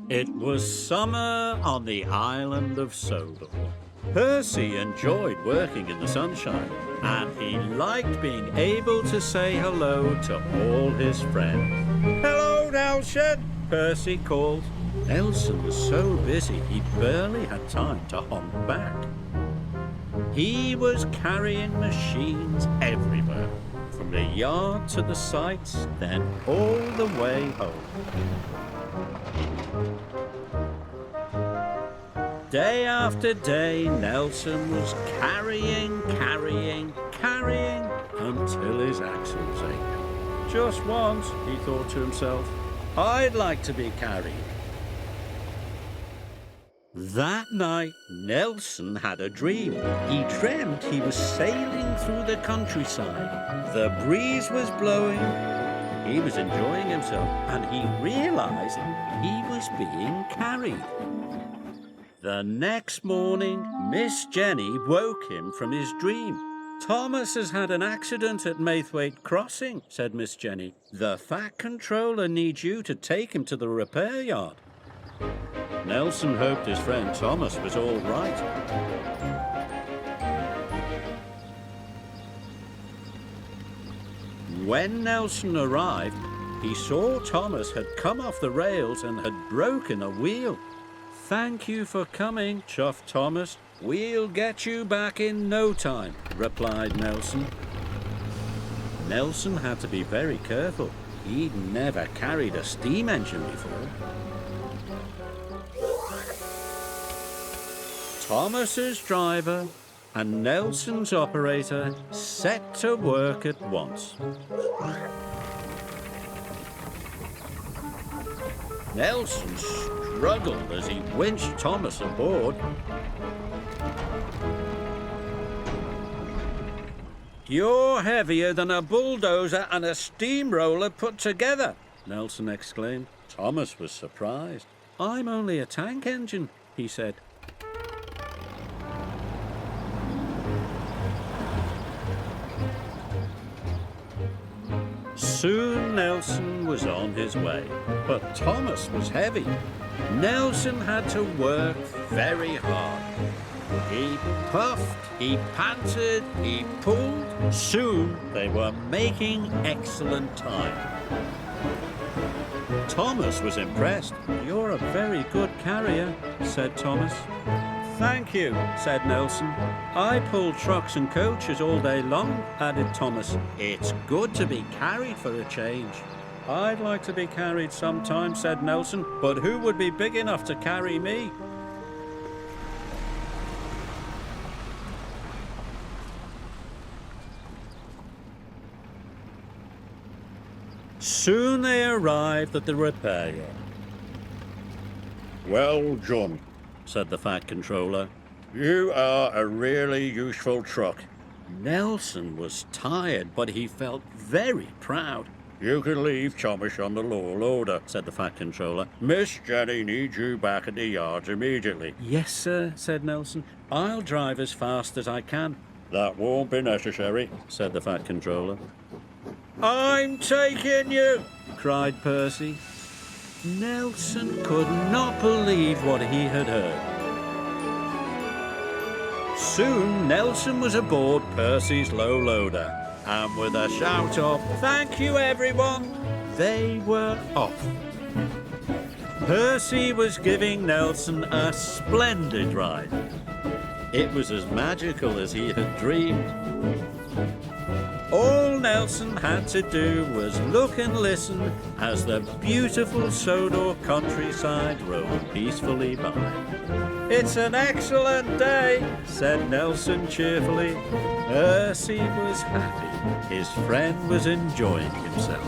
It was summer on the island of Sodor. Percy enjoyed working in the sunshine, and he liked being able to say hello to all his friends. "Hello, Nelson," Percy called. Nelson was so busy he barely had time to honk back. He was carrying machines everywhere, from the yard to the sites, then all the way home. Day after day, Nelson was carrying until his axles ached. Just once, he thought to himself, I'd like to be carried. That night, Nelson had a dream. He dreamt he was sailing through the countryside. The breeze was blowing. He was enjoying himself, and he realized he was being carried. The next morning, Miss Jenny woke him from his dream. "Thomas has had an accident at Maithwaite Crossing," said Miss Jenny. "The Fat Controller needs you to take him to the repair yard." Nelson hoped his friend Thomas was all right. When Nelson arrived, he saw Thomas had come off the rails and had broken a wheel. "Thank you for coming," chuffed Thomas. "We'll get you back in no time," replied Nelson. Nelson had to be very careful. He'd never carried a steam engine before. Thomas's driver and Nelson's operator set to work at once. Nelson struggled as he winched Thomas aboard. "You're heavier than a bulldozer and a steamroller put together," Nelson exclaimed. Thomas was surprised. "I'm only a tank engine," he said. Soon Nelson was on his way, but Thomas was heavy. Nelson had to work very hard. He puffed, he panted, he pulled. Soon they were making excellent time. Thomas was impressed. "You're a very good carrier," said Thomas. "Thank you," said Nelson. "I pull trucks and coaches all day long," added Thomas. "It's good to be carried for a change." "I'd like to be carried sometime," said Nelson, "but who would be big enough to carry me?" Soon they arrived at the repair yard. "Well done," said the Fat Controller. "You are a really useful truck." Nelson was tired, but he felt very proud. "You can leave Thomas on the lower loader," said the Fat Controller. "Miss Jenny needs you back at the yards immediately." "Yes, sir," said Nelson. "I'll drive as fast as I can." "That won't be necessary," said the Fat Controller. "I'm taking you!" cried Percy. Nelson could not believe what he had heard. Soon Nelson was aboard Percy's low loader, and with a shout of "Thank you, everyone," they were off. Percy was giving Nelson a splendid ride. It was as magical as he had dreamed. All Nelson had to do was look and listen as the beautiful Sodor countryside rolled peacefully by. "It's an excellent day," said Nelson cheerfully. Percy was happy. His friend was enjoying himself.